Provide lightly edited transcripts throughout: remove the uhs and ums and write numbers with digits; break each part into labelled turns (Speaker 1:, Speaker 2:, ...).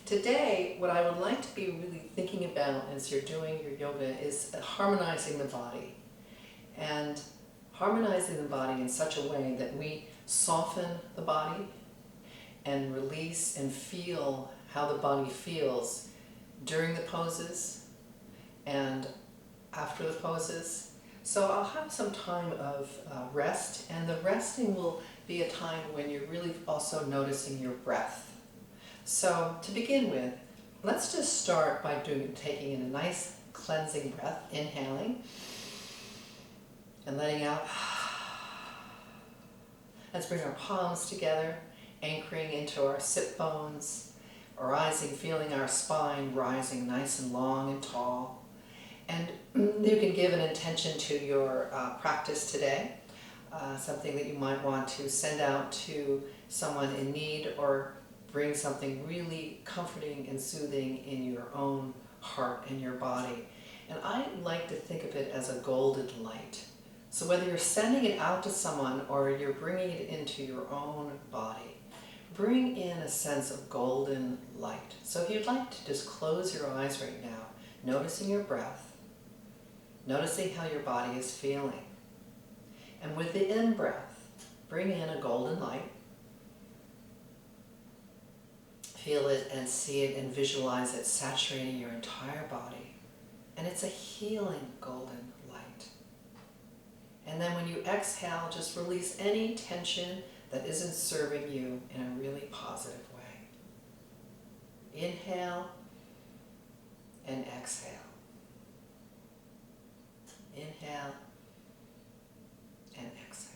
Speaker 1: Today, what I would like to be really thinking about as you're doing your yoga is harmonizing the body. And harmonizing the body in such a way that we soften the body and release and feel how the body feels during the poses and after the poses. So I'll have some time of rest, and the resting will be a time when you're really also noticing your breath. So to begin with, let's just start by taking in a nice cleansing breath, inhaling and letting out. Let's bring our palms together, anchoring into our sit bones, rising, feeling our spine rising nice and long and tall. And you can give an intention to your practice today, something that you might want to send out to someone in need, or bring something really comforting and soothing in your own heart and your body. And I like to think of it as a golden light. So whether you're sending it out to someone or you're bringing it into your own body, bring in a sense of golden light. So if you'd like to just close your eyes right now, noticing your breath, noticing how your body is feeling. And with the in-breath, bring in a golden light. Feel it and see it and visualize it saturating your entire body. And it's a healing golden light. And then when you exhale, just release any tension that isn't serving you in a really positive way. Inhale and exhale. Inhale and exhale.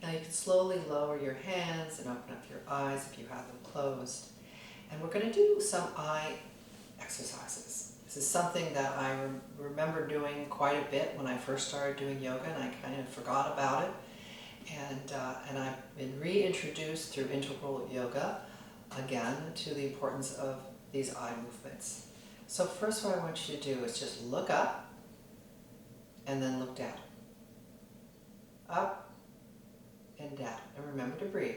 Speaker 1: Now you can slowly lower your hands and open up your eyes if you have them closed. And we're going to do some eye exercises. This is something that I remember doing quite a bit when I first started doing yoga, and I kind of forgot about it. And I've been reintroduced through integral yoga again to the importance of these eye movements. So first, what I want you to do is just look up and then look down. Up and down. And remember to breathe.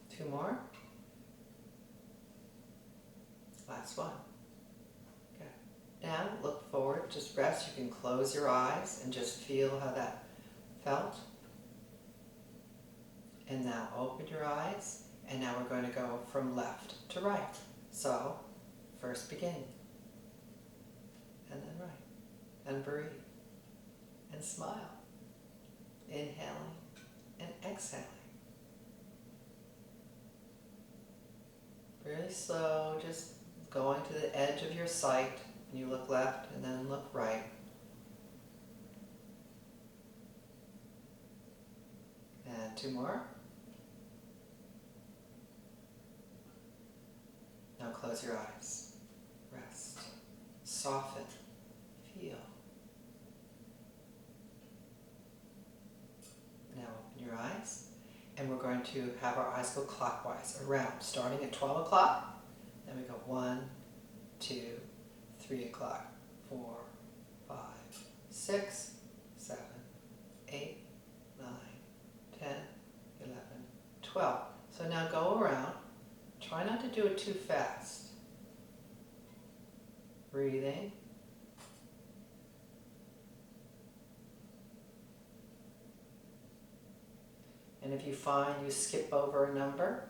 Speaker 1: Two more. Last one. Okay. Now look forward, just rest. You can close your eyes and just feel how that felt. And now open your eyes, and now we're going to go from left to right. So first begin, and then right, and breathe, and smile, inhaling and exhaling. Really slow, just going to the edge of your sight, and you look left and then look right. And two more. Now close your eyes. Rest. Soften. Feel. Now open your eyes. And we're going to have our eyes go clockwise around, starting at 12 o'clock. Then we go 1, 2, 3 o'clock, 4, 5, 6, 7, 8, 9, 10, 11, 12. So now go around. Try not to do it too fast. Breathing. And if you find you skip over a number,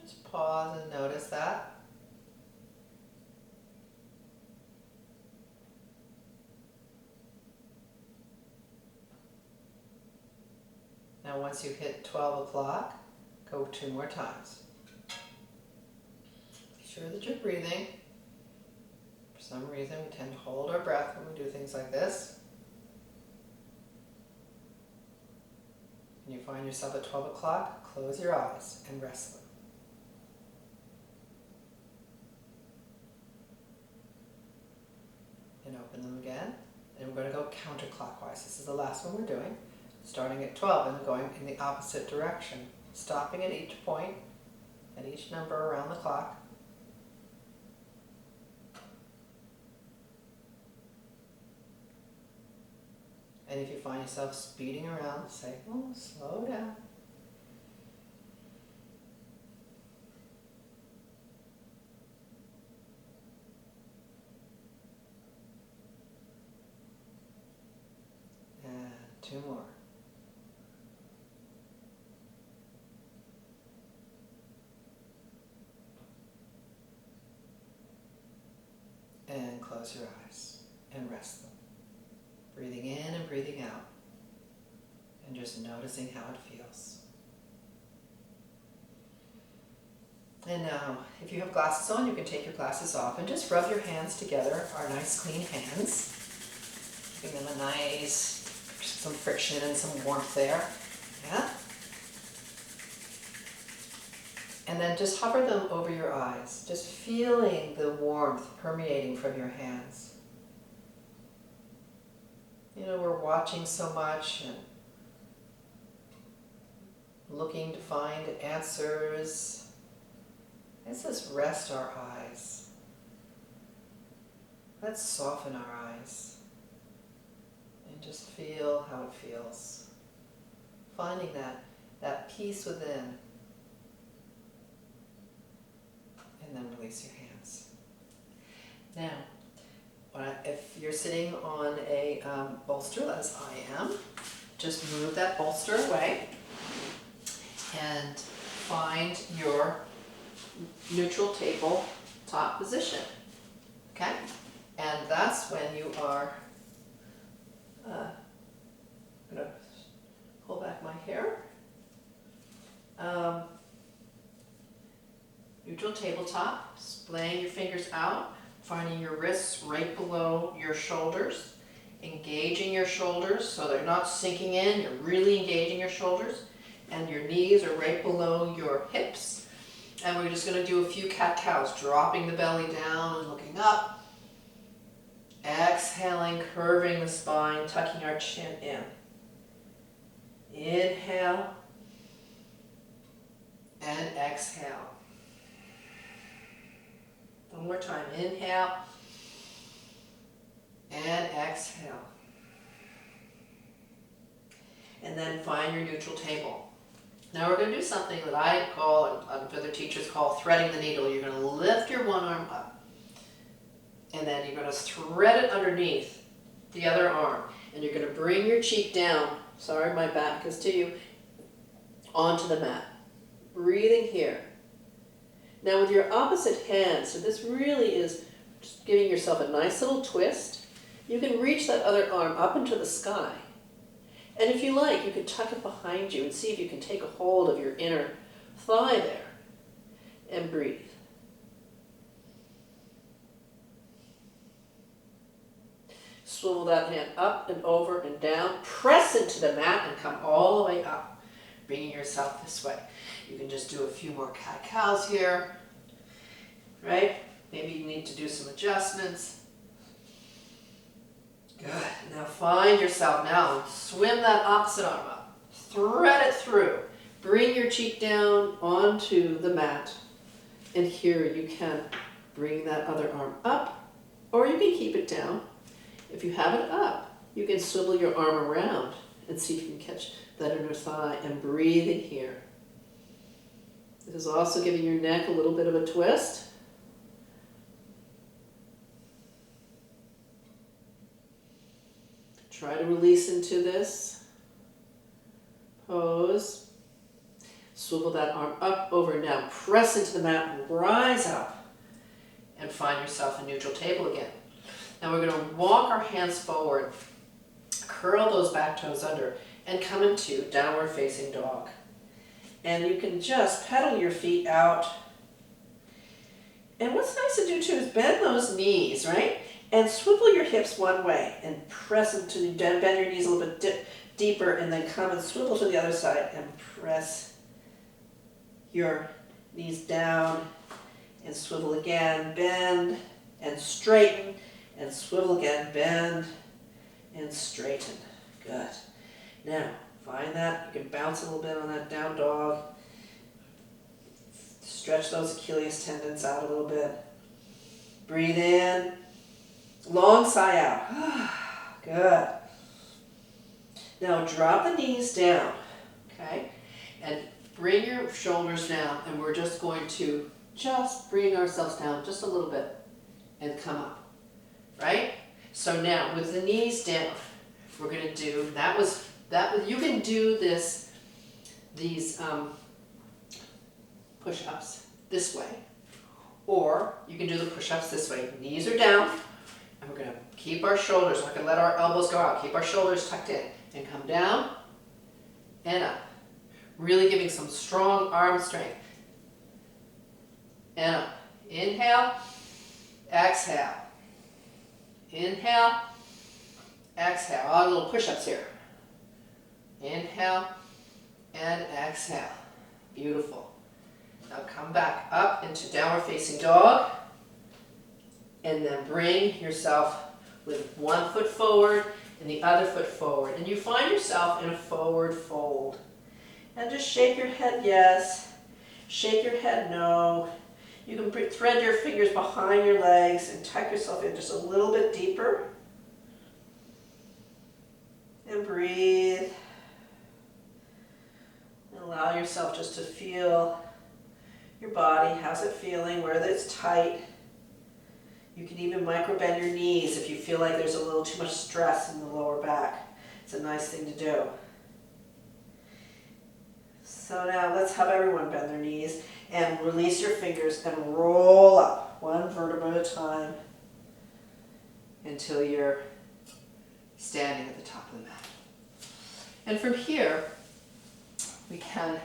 Speaker 1: just pause and notice that. Now once you hit 12 o'clock, go 2 more times. Be sure that you're breathing. For some reason, we tend to hold our breath when we do things like this. When you find yourself at 12 o'clock, close your eyes and rest them. And open them again. And we're going to go counterclockwise. This is the last one we're doing. Starting at 12 and going in the opposite direction. Stopping at each point, at each number around the clock. And if you find yourself speeding around, say, oh, slow down. And 2 more. And close your eyes and rest them. Breathing in and breathing out. And just noticing how it feels. And now, if you have glasses on, you can take your glasses off and just rub your hands together, our nice clean hands. Giving them a nice, some friction and some warmth there. Yeah? And then just hover them over your eyes, just feeling the warmth permeating from your hands. You know, we're watching so much and looking to find answers. Let's just rest our eyes. Let's soften our eyes and just feel how it feels. Finding that peace within. And then release your hands. Now, if you're sitting on a bolster, as I am, just move that bolster away and find your neutral tabletop position. Okay? And that's when you are, I'm going to pull back my hair. Neutral tabletop, splaying your fingers out, finding your wrists right below your shoulders, engaging your shoulders so they're not sinking in, you're really engaging your shoulders, and your knees are right below your hips. And we're just going to do a few cat-cows, dropping the belly down and looking up, exhaling, curving the spine, tucking our chin in. Inhale and exhale. One more time. Inhale and exhale. And then find your neutral table. Now we're going to do something that I call, and other teachers call, threading the needle. You're going to lift your one arm up. And then you're going to thread it underneath the other arm. And you're going to bring your cheek down, sorry my back is to you, onto the mat. Breathing here. Now with your opposite hand, so this really is just giving yourself a nice little twist. You can reach that other arm up into the sky. And if you like, you can tuck it behind you and see if you can take a hold of your inner thigh there. And breathe. Swivel that hand up and over and down. Press into the mat and come all the way up, bringing yourself this way. You can just do a few more cat-cows here, right? Maybe you need to do some adjustments. Good. Now find yourself. Now swim that opposite arm up. Thread it through. Bring your cheek down onto the mat. And here you can bring that other arm up, or you can keep it down. If you have it up, you can swivel your arm around and see if you can catch that inner thigh and breathe in here. This is also giving your neck a little bit of a twist. Try to release into this pose. Swivel that arm up, over and down. Press into the mat and rise up. And find yourself a neutral table again. Now we're going to walk our hands forward. Curl those back toes under and come into downward facing dog. And you can just pedal your feet out. And what's nice to do too is bend those knees, right? And swivel your hips one way and press them to bend your knees a little bit deeper, and then come and swivel to the other side and press your knees down and swivel again, bend and straighten and swivel again, bend and straighten. Good. Now, find that. You can bounce a little bit on that down dog. Stretch those Achilles tendons out a little bit. Breathe in. Long sigh out. Good.
Speaker 2: Now drop the knees down, okay? And bring your shoulders down, and we're just going to just bring ourselves down just a little bit and come up, right? So now with the knees down, we're going to do, you can do these push-ups this way, or you can do the push-ups this way. Knees are down, and we're going to keep our shoulders, we're not going to let our elbows go out, keep our shoulders tucked in, and come down and up. Really giving some strong arm strength. And up. Inhale, exhale. Inhale, exhale. All little push-ups here. Inhale and exhale. Beautiful. Now come back up into downward facing dog. And then bring yourself with one foot forward and the other foot forward. And you find yourself in a forward fold. And just shake your head yes, shake your head no. You can thread your fingers behind your legs and tuck yourself in just a little bit deeper. And breathe. And allow yourself just to feel your body. How's it feeling? Where it's tight. You can even micro bend your knees if you feel like there's a little too much stress in the lower back. It's a nice thing to do. So now let's have everyone bend their knees and release your fingers and roll up one vertebra at a time until you're standing at the top of the mat. And from here, we can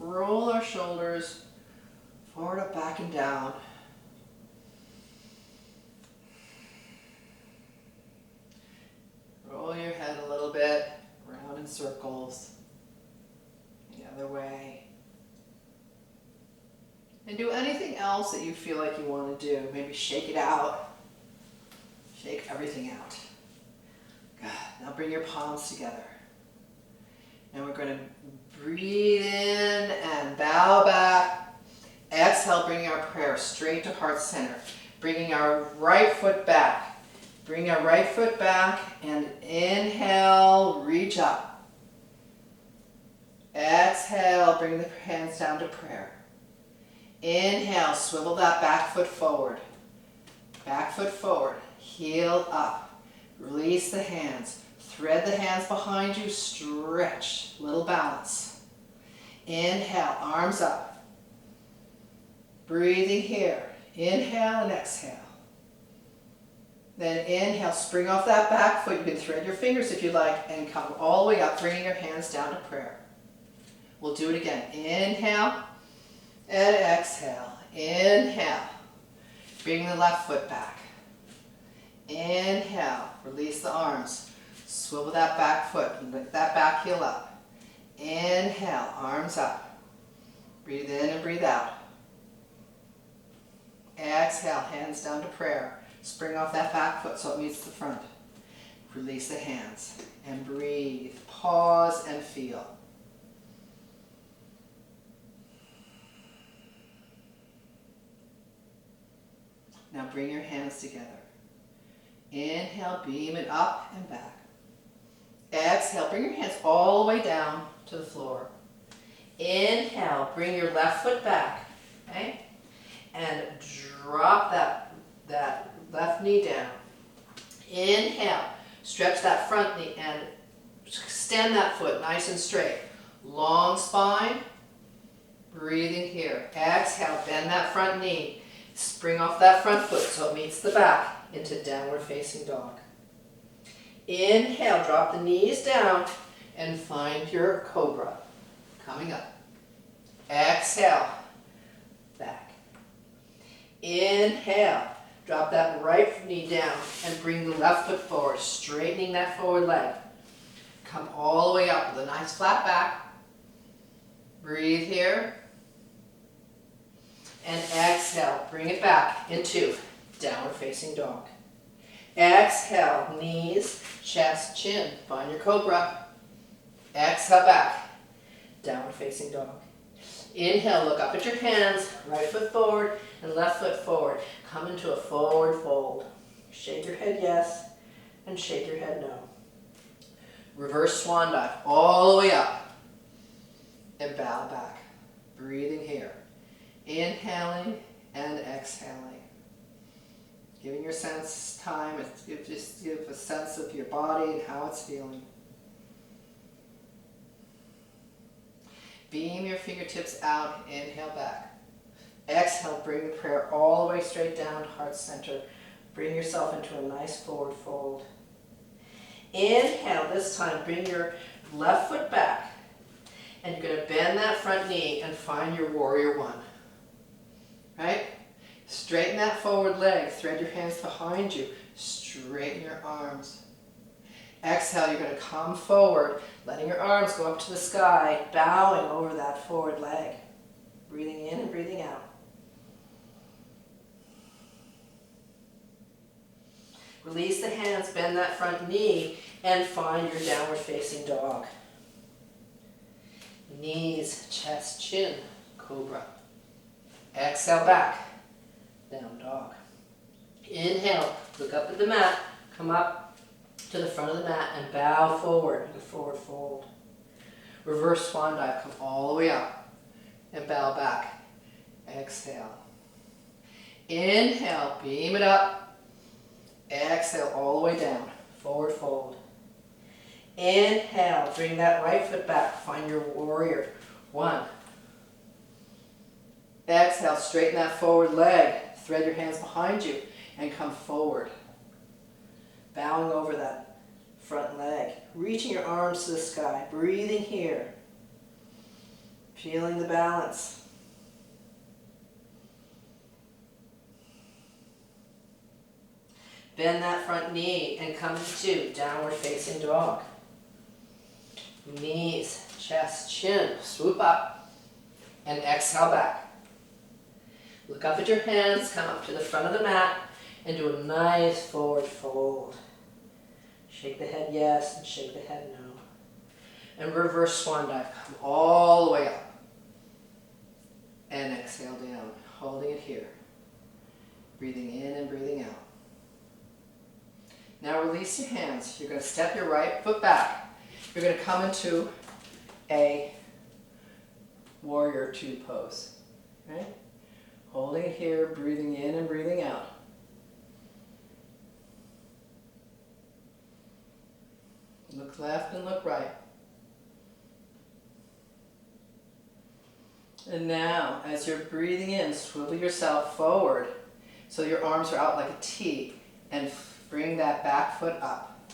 Speaker 2: roll our shoulders forward, up, back, and down. Roll your head a little bit, round in circles. The other way. And do anything else that you feel like you want to do. Maybe shake it out. Shake everything out. Good. Now bring your palms together. And we're going to breathe in and bow back. Exhale, bringing our prayer straight to heart center. Bringing our right foot back. Bring our right foot back and inhale, reach up. Exhale, bring the hands down to prayer. Inhale, swivel that back foot forward. Back foot forward, heel up. Release the hands. Thread the hands behind you, stretch, little balance. Inhale, arms up. Breathing here. Inhale and exhale. Then inhale, spring off that back foot. You can thread your fingers if you like and come all the way up, bringing your hands down to prayer. We'll do it again. Inhale and exhale. Inhale. Bring the left foot back. Inhale. Release the arms. Swivel that back foot. Lift that back heel up. Inhale. Arms up. Breathe in and breathe out. Exhale. Hands down to prayer. Spring off that back foot so it meets the front. Release the hands. And breathe. Pause and feel. Now bring your hands together. Inhale, beam it up and back. Exhale, bring your hands all the way down to the floor. Inhale, bring your left foot back, okay? And drop that left knee down. Inhale, stretch that front knee and extend that foot nice and straight. Long spine, breathing here. Exhale, bend that front knee. Spring off that front foot so it meets the back into downward facing dog. Inhale, drop the knees down and find your cobra. Coming up. Exhale, back. Inhale, drop that right knee down and bring the left foot forward, straightening that forward leg. Come all the way up with a nice flat back. Breathe here. And exhale, bring it back into downward facing dog. Exhale, knees, chest, chin. Find your cobra. Exhale back, downward facing dog. Inhale, look up at your hands, right foot forward and left foot forward. Come into a forward fold. Shake your head yes and shake your head no. Reverse swan dive all the way up and bow back. Breathing here. Inhaling and exhaling. Giving your sense time, just give a sense of your body and how it's feeling. Beam your fingertips out, inhale back. Exhale, bring the prayer all the way straight down to heart center. Bring yourself into a nice forward fold. Inhale, this time bring your left foot back. And you're going to bend that front knee and find your warrior one. Right? Straighten that forward leg. Thread your hands behind you. Straighten your arms. Exhale, you're going to come forward, letting your arms go up to the sky, bowing over that forward leg. Breathing in and breathing out. Release the hands, bend that front knee, and find your downward facing dog. Knees, chest, chin, cobra. Exhale back, down dog. Inhale, look up at the mat, come up to the front of the mat and bow forward in a forward fold. Reverse swan dive, come all the way up and bow back. Exhale. Inhale, beam it up. Exhale all the way down, forward fold. Inhale, bring that right foot back, find your warrior one. Exhale, straighten that forward leg, thread your hands behind you and come forward. Bowing over that front leg, reaching your arms to the sky, breathing here, feeling the balance. Bend that front knee and come into downward facing dog. Knees, chest, chin, swoop up and exhale back. Look up at your hands, come up to the front of the mat and do a nice forward fold. Shake the head yes and shake the head no. And reverse swan dive, come all the way up. And exhale down, holding it here. Breathing in and breathing out. Now release your hands. You're going to step your right foot back. You're going to come into a warrior two pose. Right? Holding it here, breathing in and breathing out. Look left and look right. And now, as you're breathing in, swivel yourself forward so your arms are out like a T and bring that back foot up.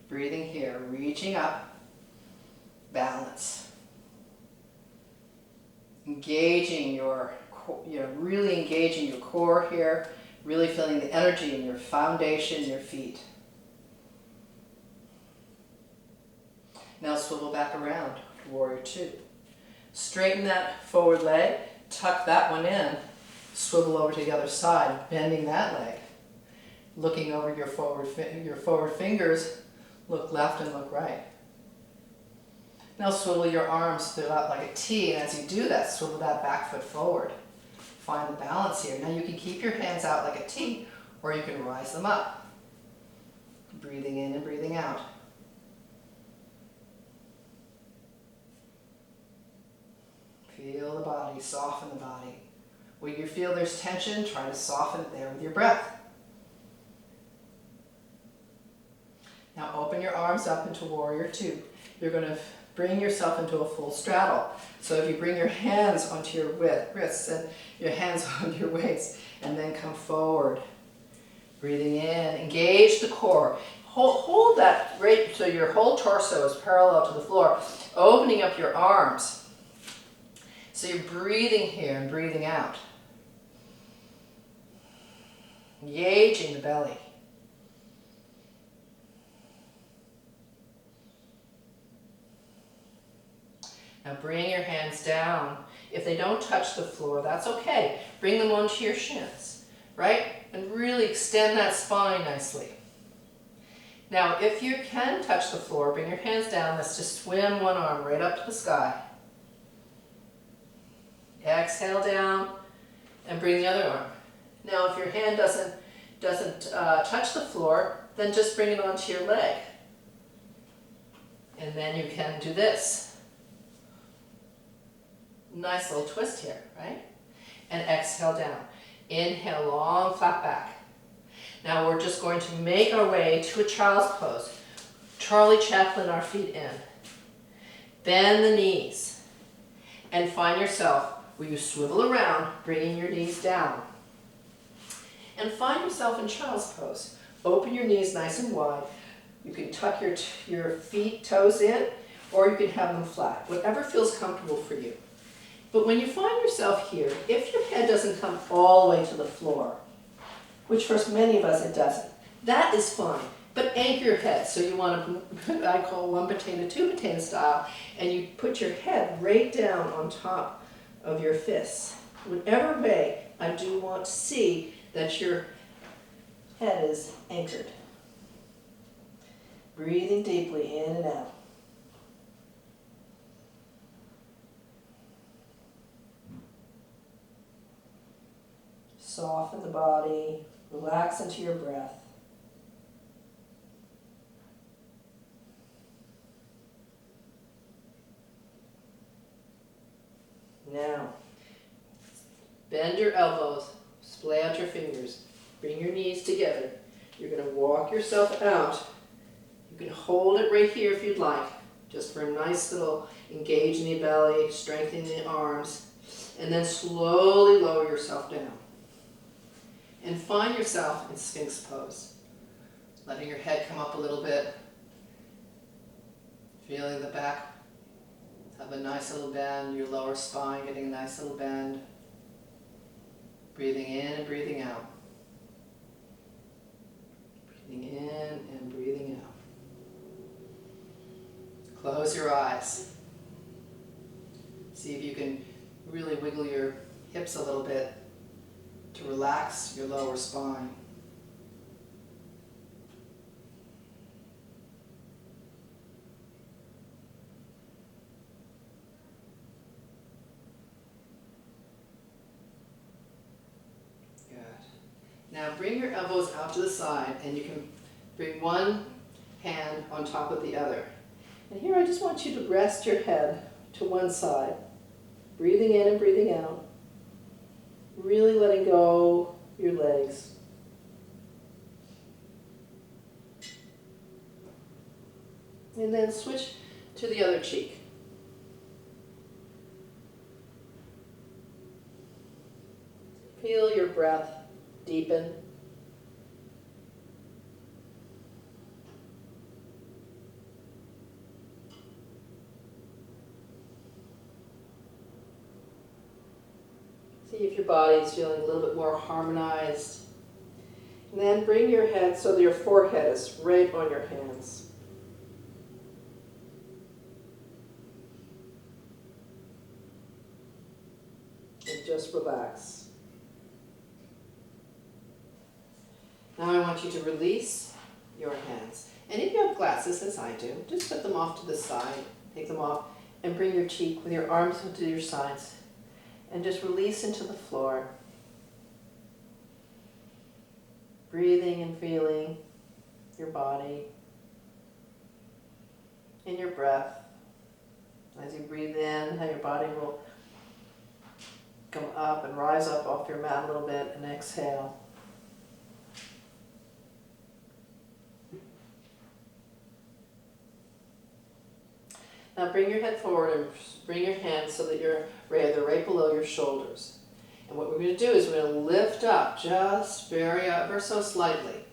Speaker 2: Breathing here, reaching up, balance. Engaging your, really engaging your core here, really feeling the energy in your foundation, your feet. Now swivel back around, warrior two. Straighten that forward leg, tuck that one in, swivel over to the other side, bending that leg. Looking over your forward fingers, look left and look right. Now swivel your arms stood up like a T, and as you do that, swivel that back foot forward. Find the balance here. Now you can keep your hands out like a T, or you can rise them up. Breathing in and breathing out. Feel the body, soften the body. When you feel there's tension, try to soften it there with your breath. Now open your arms up into warrior two. You're going to bring yourself into a full straddle. So if you bring your hands onto your wrists and your hands onto your waist, and then come forward. Breathing in, engage the core. Hold that right so your whole torso is parallel to the floor, opening up your arms. So you're breathing here and breathing out. Engaging the belly. Now bring your hands down. If they don't touch the floor, that's okay. Bring them onto your shins, right? And really extend that spine nicely. Now, if you can touch the floor, bring your hands down. Let's just swim one arm right up to the sky. Exhale down and bring the other arm. Now, if your hand doesn't touch the floor, then just bring it onto your leg. And then you can do this. Nice little twist here, right? And exhale down. Inhale, long flat back. Now we're just going to make our way to a child's pose. Charlie Chaplin, our feet in. Bend the knees. And find yourself where you swivel around, bringing your knees down. And find yourself in child's pose. Open your knees nice and wide. You can tuck your feet, toes in, or you can have them flat, whatever feels comfortable for you. But when you find yourself here, if your head doesn't come all the way to the floor, which for many of us it doesn't, that is fine. But anchor your head. So you want to, I call one potato, two potato style, and you put your head right down on top of your fists. Whatever way, I do want to see that your head is anchored. Breathing deeply in and out. Soften the body, relax into your breath. Now, bend your elbows, splay out your fingers, bring your knees together. You're going to walk yourself out. You can hold it right here if you'd like, just for a nice little engage in the belly, strengthening the arms, and then slowly lower yourself down. And find yourself in Sphinx pose, letting your head come up a little bit, feeling the back have a nice little bend, your lower spine getting a nice little bend, breathing in and breathing out, breathing in and breathing out. Close your eyes. See if you can really wiggle your hips a little bit to relax your lower spine. Good. Now bring your elbows out to the side, and you can bring one hand on top of the other. And here I just want you to rest your head to one side, breathing in and breathing out. Really letting go your legs. And then switch to the other cheek. Feel your breath deepen. See if your body is feeling a little bit more harmonized. And then bring your head so that your forehead is right on your hands. And just relax. Now I want you to release your hands. And if you have glasses, as I do, just put them off to the side, take them off, and bring your cheek with your arms to your sides. And just release into the floor. Breathing and feeling your body and your breath. As you breathe in, how your body will come up and rise up off your mat a little bit, and exhale. Now bring your head forward and bring your hands so that they're right below your shoulders. And what we're going to do is we're going to lift up just very ever so slightly.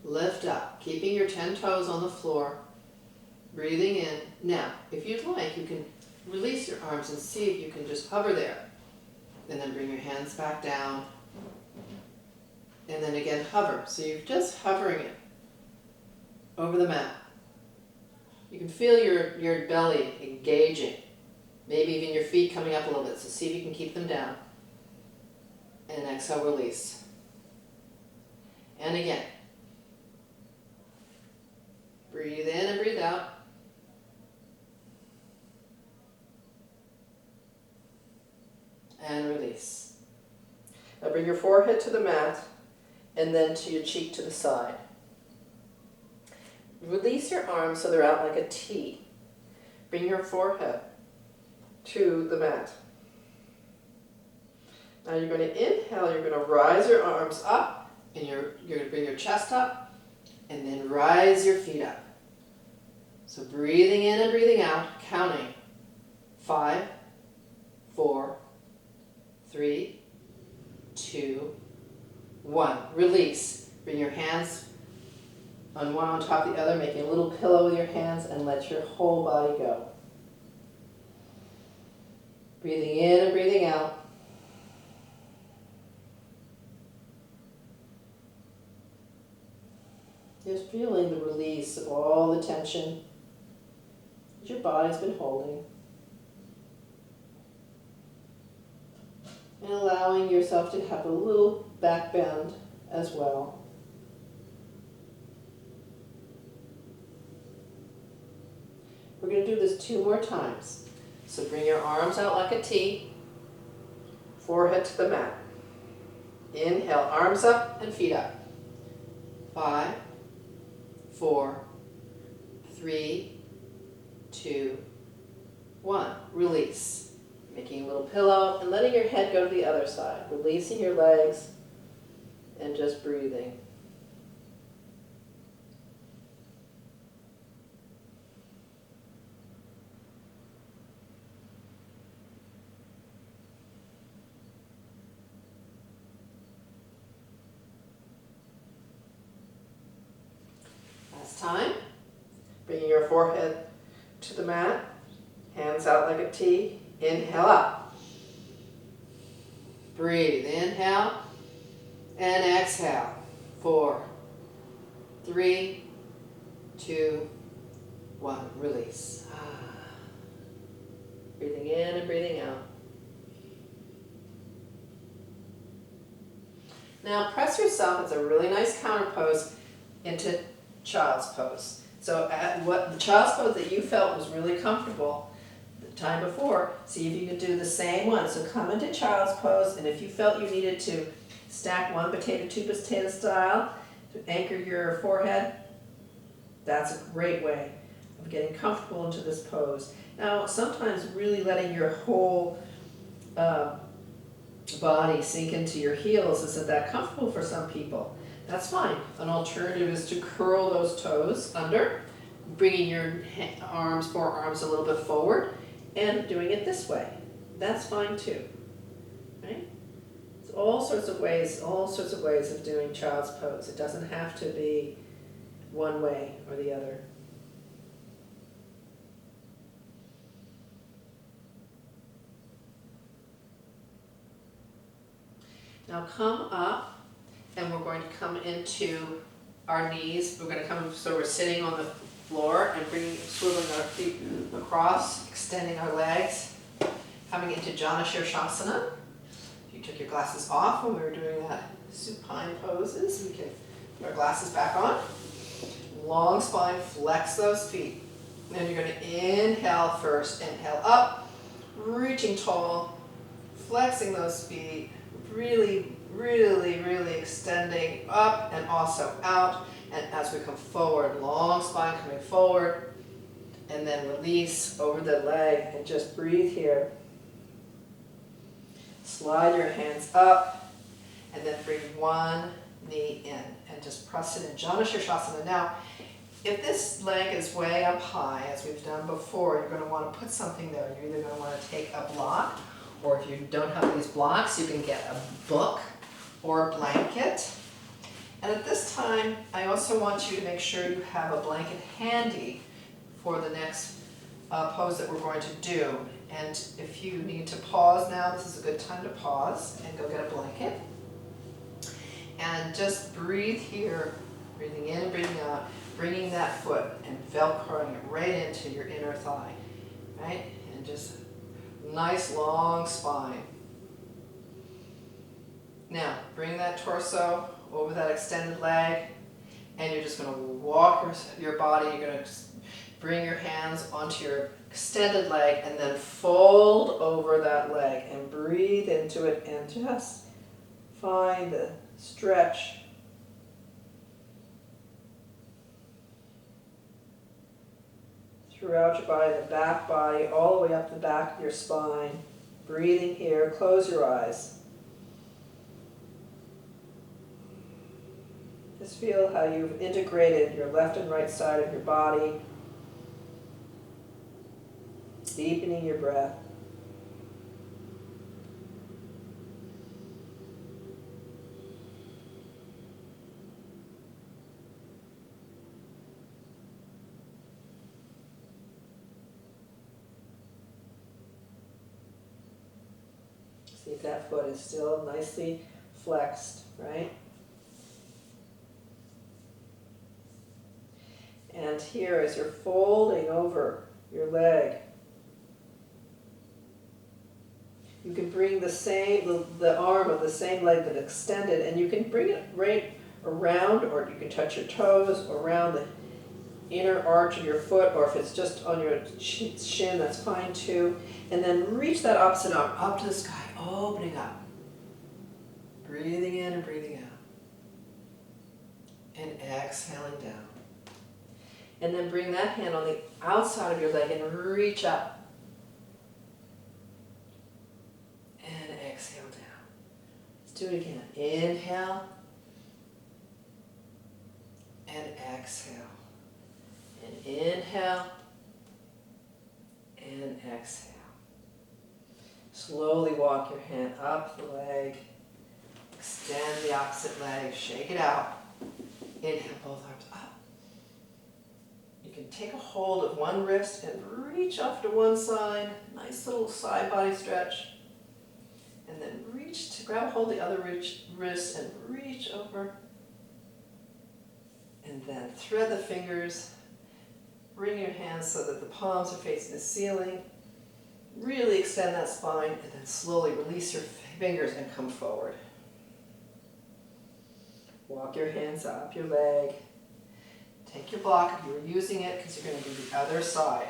Speaker 2: Lift up, keeping your 10 toes on the floor, breathing in. Now, if you'd like, you can release your arms and see if you can just hover there. And then bring your hands back down. And then again, hover. So you're just hovering it over the mat. You can feel your belly engaging, maybe even your feet coming up a little bit, so see if you can keep them down. And exhale, release. And again. Breathe in and breathe out. And release. Now bring your forehead to the mat, and then to your cheek to the side. Release your arms so they're out like a T. Bring your forehead to the mat. Now you're going to inhale, you're going to rise your arms up, and you're going to bring your chest up, and then rise your feet up. So breathing in and breathing out, counting 5, 4, 3, 2, 1. Release. Bring your hands on one on top of the other, making a little pillow with your hands, and let your whole body go. Breathing in and breathing out. Just feeling the release of all the tension that your body's been holding. And allowing yourself to have a little back bend as well. We're going to do this 2 more times. So bring your arms out like a T, forehead to the mat. Inhale, arms up and feet up. 5, 4, 3, 2, 1. Release. Making a little pillow and letting your head go to the other side. Releasing your legs and just breathing. Last time. Bringing your forehead to the mat. Hands out like a T. Inhale up. Breathe. Inhale and exhale. 4, 3, 2, 1. Release. Breathing in and breathing out. Now press yourself, it's a really nice counter pose, into child's pose. So what the child's pose that you felt was really comfortable the time before, see if you can do the same one. So come into child's pose, and if you felt you needed to stack 1 potato, 2 potato style to anchor your forehead, that's a great way of getting comfortable into this pose. Now sometimes really letting your whole body sink into your heels isn't that comfortable for some people. That's fine. An alternative is to curl those toes under, bringing your forearms a little bit forward, and doing it this way. That's fine too. Right? It's all sorts of ways of doing child's pose. It doesn't have to be one way or the other. Now come up, and we're going to come into our knees. We're going to come, so we're sitting on the floor and swiveling our feet across, extending our legs, coming into Jana Shirshasana. If you took your glasses off when we were doing that supine poses, we can put our glasses back on. Long spine, flex those feet. Then you're going to inhale first. Inhale up, reaching tall, flexing those feet, really extending up and also out. And as we come forward, long spine coming forward, and then release over the leg and just breathe here. Slide your hands up and then bring one knee in and just press it in Jana Shirshasana. Now, if this leg is way up high, as we've done before, you're going to want to put something there. You're either going to want to take a block, or if you don't have these blocks, you can get a book or a blanket. And at this time, I also want you to make sure you have a blanket handy for the next pose that we're going to do. And if you need to pause now, this is a good time to pause and go get a blanket. And just breathe here, breathing in and breathing out, bringing that foot and velcroing it right into your inner thigh, right? And just nice long spine. Now, bring that torso over that extended leg, and you're just going to walk your body. You're going to bring your hands onto your extended leg and then fold over that leg and breathe into it and just find the stretch.
Speaker 3: throughout your body, the back body, all the way up the back of your spine. Breathing here. Close your eyes. Just feel how you've integrated your left and right side of your body, deepening your breath. See if that foot is still nicely flexed, right? And here, as you're folding over your leg, you can bring the arm of the same leg that extended, and you can bring it right around, or you can touch your toes around the inner arch of your foot, or if it's just on your shin, that's fine too. And then reach that opposite arm up to the sky, opening up. Breathing in and breathing out. And exhaling down. And then bring that hand on the outside of your leg and reach up. And exhale down. Let's do it again. Inhale. And exhale. And inhale. And exhale. Slowly walk your hand up the leg. Extend the opposite leg. Shake it out. Inhale, both arms up. You can take a hold of one wrist and reach off to one side. Nice little side body stretch. And then reach to grab hold of the other wrist and reach over. And then thread the fingers. Bring your hands so that the palms are facing the ceiling. Really extend that spine, and then slowly release your fingers and come forward. Walk your hands up your leg. Take your block if you were using it, because you're going to do the other side.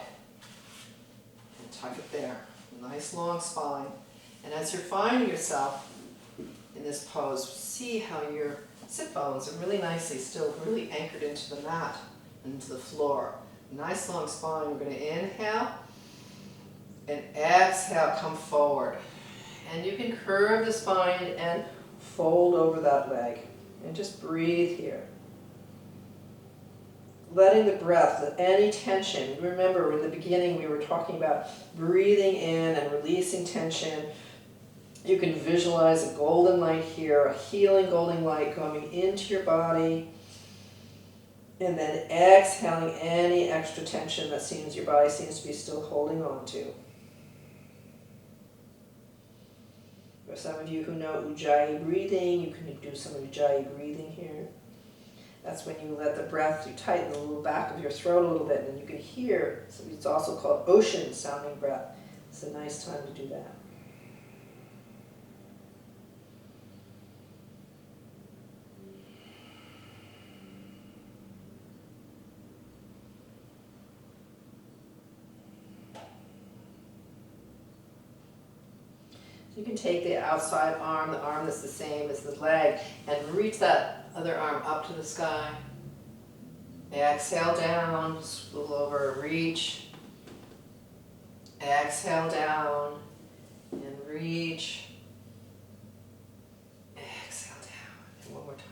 Speaker 3: And tuck it there. Nice long spine. And as you're finding yourself in this pose, see how your sit bones are really nicely still really anchored into the mat, into the floor. Nice long spine. We're going to inhale and exhale, come forward. And you can curve the spine and fold over that leg. And just breathe here. Letting the breath, let any tension. Remember, in the beginning we were talking about breathing in and releasing tension. You can visualize a golden light here, a healing golden light going into your body. And then exhaling any extra tension that your body seems to be still holding on to. For some of you who know Ujjayi breathing, you can do some Ujjayi breathing here. That's when you let the breath, you tighten the little back of your throat a little bit, and you can hear, so it's also called ocean sounding breath. It's a nice time to do that. You can take the outside arm, the arm that's the same as the leg, and reach that other arm up to the sky. Exhale down, spool over, reach. Exhale down and reach. Exhale down. And one more time.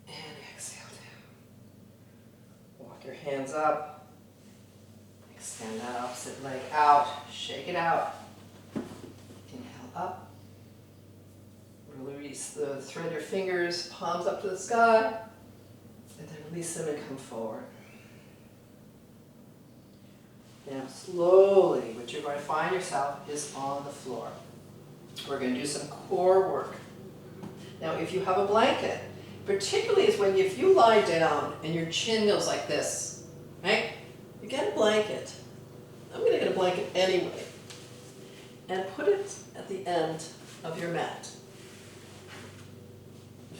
Speaker 3: And exhale down. Walk your hands up. Extend that opposite leg out. Shake it out. Inhale up. Release thread your fingers, palms up to the sky. And then release them and come forward. Now slowly, what you're going to find yourself is on the floor. We're going to do some core work. Now if you have a blanket, particularly is when if you lie down and your chin goes like this, right? You get a blanket. I'm going to get a blanket anyway. And put it at the end of your mat.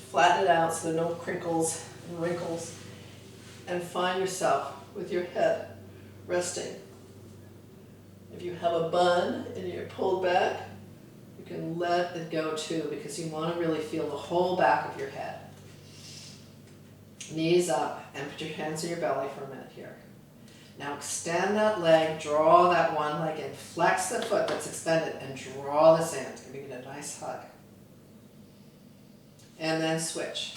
Speaker 3: Flatten it out so there are no crinkles and wrinkles. And find yourself with your head resting. If you have a bun and you're pulled back, you can let it go too, because you want to really feel the whole back of your head. Knees up, and put your hands on your belly for a minute here. Now extend that leg, draw that one leg in, flex the foot that's extended, and draw this in, giving it a nice hug. And then switch.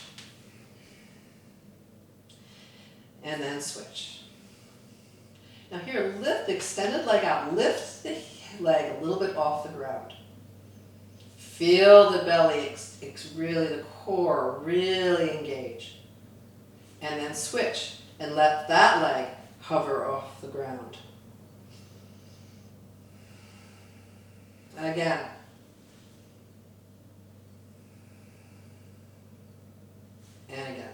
Speaker 3: And then switch. Now here, lift the extended leg out. Lift the leg a little bit off the ground. Feel the belly, really the core really engage. And then switch and let that leg hover off the ground. And again. And again.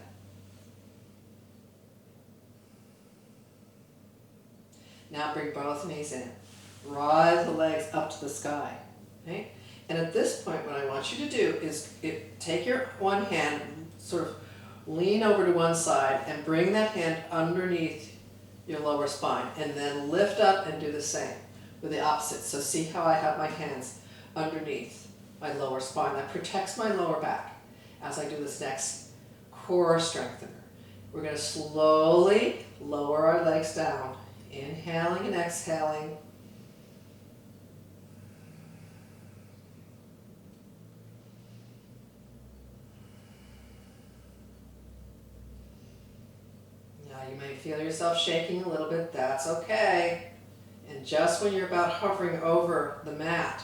Speaker 3: Now bring both knees in. Rise the legs up to the sky. Okay? And at this point, what I want you to do is take your one hand, sort of lean over to one side, and bring that hand underneath your lower spine. And then lift up and do the same with the opposite. So see how I have my hands underneath my lower spine. That protects my lower back as I do this next core strengthener. We're going to slowly lower our legs down. Inhaling and exhaling. Now you may feel yourself shaking a little bit, that's okay. And just when you're about hovering over the mat,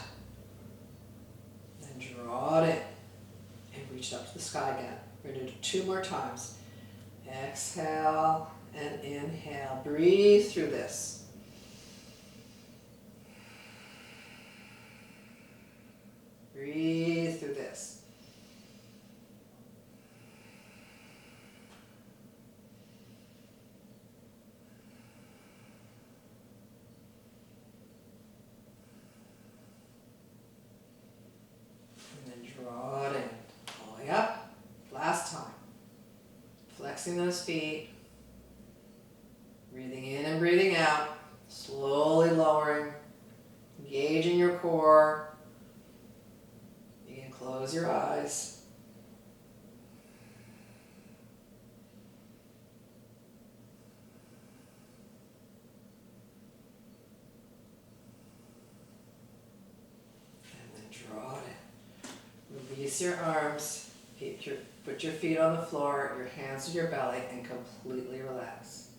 Speaker 3: then draw it in and reach up to the sky again. We're going to do 2 more times. Exhale and inhale. Breathe through this. Breathe through this. And then draw it in. All the way up. Last time. Flexing those feet. Breathing in and breathing out. Slowly lowering. Engaging your core. You can close your eyes. And then draw it in. Release your arms. Put your feet on the floor, your hands to your belly, and completely relax.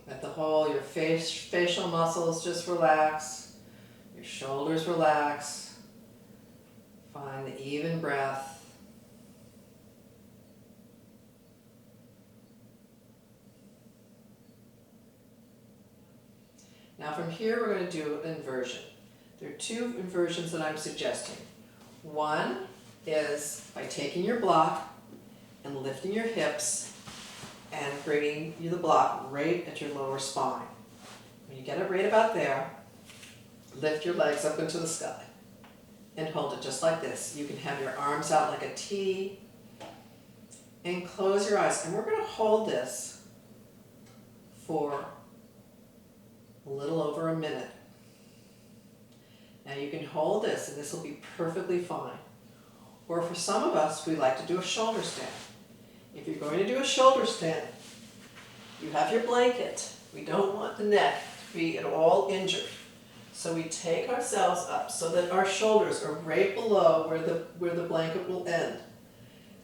Speaker 3: Let your facial muscles just relax. Your shoulders relax. Find the even breath. Now from here we're going to do an inversion. There are 2 inversions that I'm suggesting. One is by taking your block and lifting your hips and bringing the block right at your lower spine. When you get it right about there, lift your legs up into the sky and hold it just like this. You can have your arms out like a T and close your eyes. And we're going to hold this for a little over a minute. Now you can hold this and this will be perfectly fine. Or for some of us, we like to do a shoulder stand. If you're going to do a shoulder stand, you have your blanket. We don't want the neck to be at all injured. So we take ourselves up so that our shoulders are right below where the blanket will end.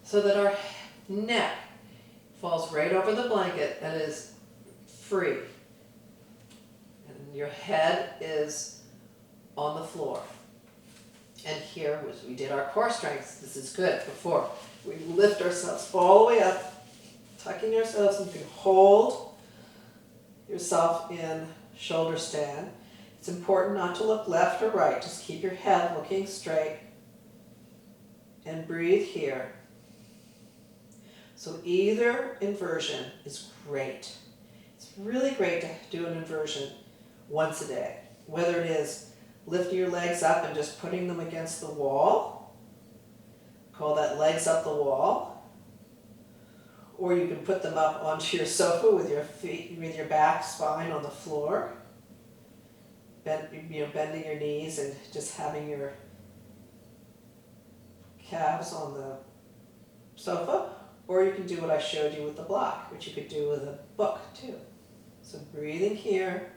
Speaker 3: So that our neck falls right over the blanket and is free. And your head is on the floor. And here, as we did our core strength, this is good before. We lift ourselves all the way up, tucking ourselves, and you can hold yourself in shoulder stand. It's important not to look left or right. Just keep your head looking straight and breathe here. So either inversion is great. It's really great to do an inversion once a day, whether it is lifting your legs up and just putting them against the wall. Call that legs up the wall. Or you can put them up onto your sofa with your feet, with your back spine on the floor. Bending your knees and just having your calves on the sofa. Or you can do what I showed you with the block, which you could do with a book too. So breathing here,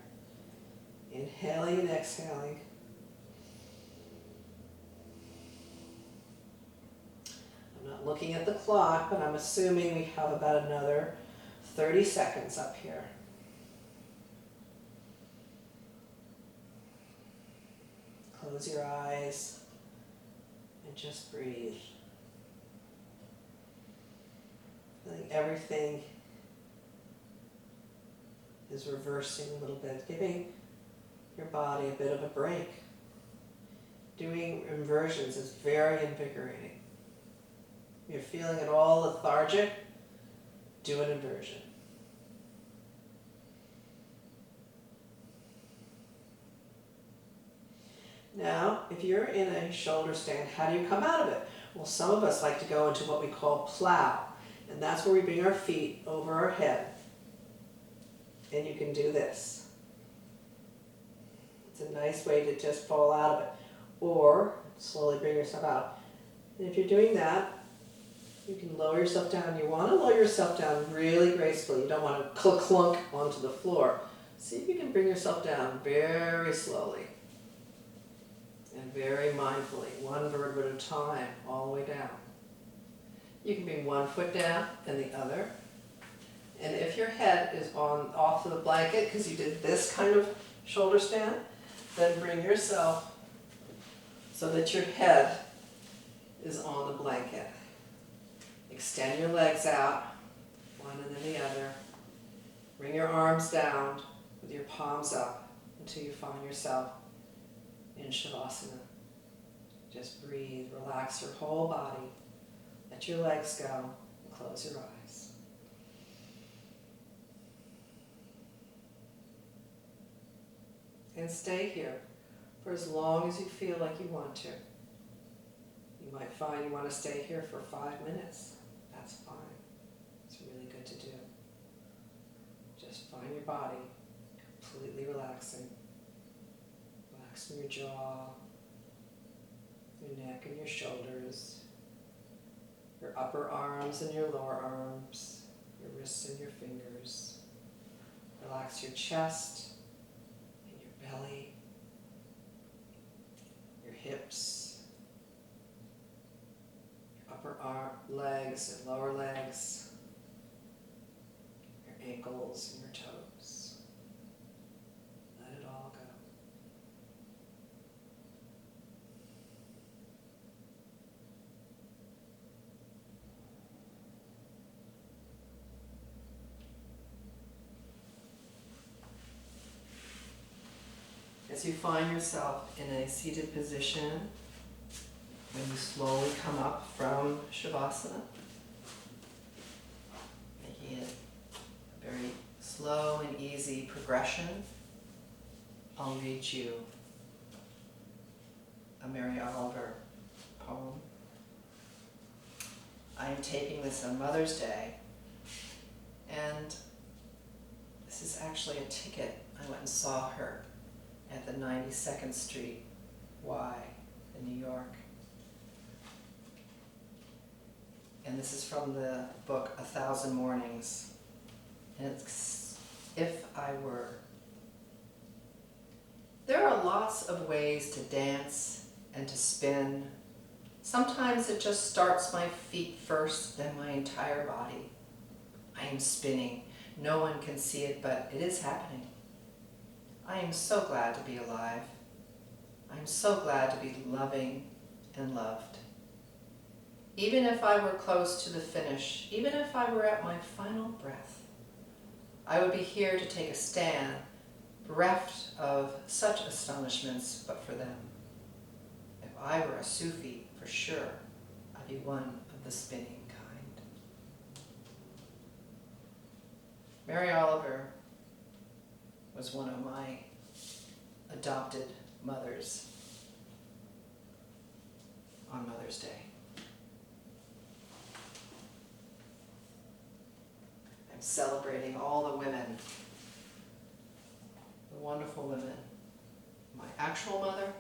Speaker 3: inhaling and exhaling. I'm not looking at the clock, but I'm assuming we have about another 30 seconds up here. Close your eyes and just breathe. Feeling everything is reversing a little bit, giving your body a bit of a break. Doing inversions is very invigorating. If you're feeling at all lethargic, do an inversion. Now, if you're in a shoulder stand, how do you come out of it? Well, some of us like to go into what we call plow, and that's where we bring our feet over our head. And you can do this. It's a nice way to just fall out of it. Or slowly bring yourself out. And if you're doing that, you can lower yourself down. You want to lower yourself down really gracefully. You don't want to clunk onto the floor. See if you can bring yourself down very slowly and very mindfully, one vertebra at a time, all the way down. You can bring one foot down and the other. And if your head is off of the blanket, because you did this kind of shoulder stand, then bring yourself so that your head is on the blanket. Extend your legs out, one and then the other. Bring your arms down with your palms up until you find yourself in Shavasana. Just breathe, relax your whole body. Let your legs go and close your eyes. And stay here for as long as you feel like you want to. You might find you want to stay here for 5 minutes. That's fine. It's really good to do. Just find your body completely relaxing. Relaxing your jaw, your neck and your shoulders, your upper arms and your lower arms, your wrists and your fingers. Relax your chest and your belly, your hips, your upper legs and lower legs, your ankles and your toes. Let it all go. As you find yourself in a seated position, when you slowly come up from Shavasana, making it a very slow and easy progression, I'll read you a Mary Oliver poem. I am taping this on Mother's Day, and this is actually a ticket. I went and saw her at the 92nd Street Y in New York. And this is from the book 1,000 Mornings. And it's If I Were. There are lots of ways to dance and to spin. Sometimes it just starts my feet first, then my entire body. I am spinning. No one can see it, but it is happening. I am so glad to be alive. I am so glad to be loving and loved. Even if I were close to the finish, even if I were at my final breath, I would be here to take a stand, bereft of such astonishments but for them. If I were a Sufi, for sure, I'd be one of the spinning kind. Mary Oliver was one of my adopted mothers on Mother's Day. I'm celebrating all the women, the wonderful women, my actual mother,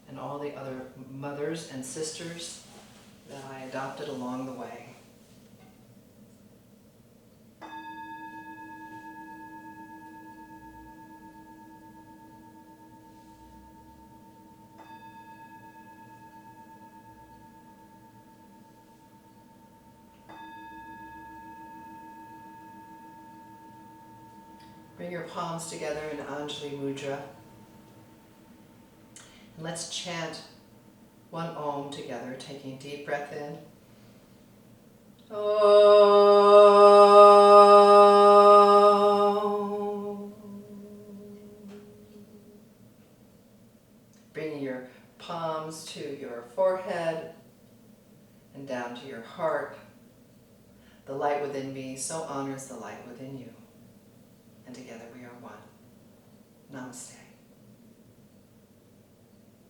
Speaker 3: and all the other mothers and sisters that I adopted along the way.
Speaker 1: Bring your palms together in Anjali Mudra. And let's chant one Om together, taking a deep breath in. Om. Bringing your palms to your forehead and down to your heart. The light within me so honors the light within you. And together we are one. Namaste.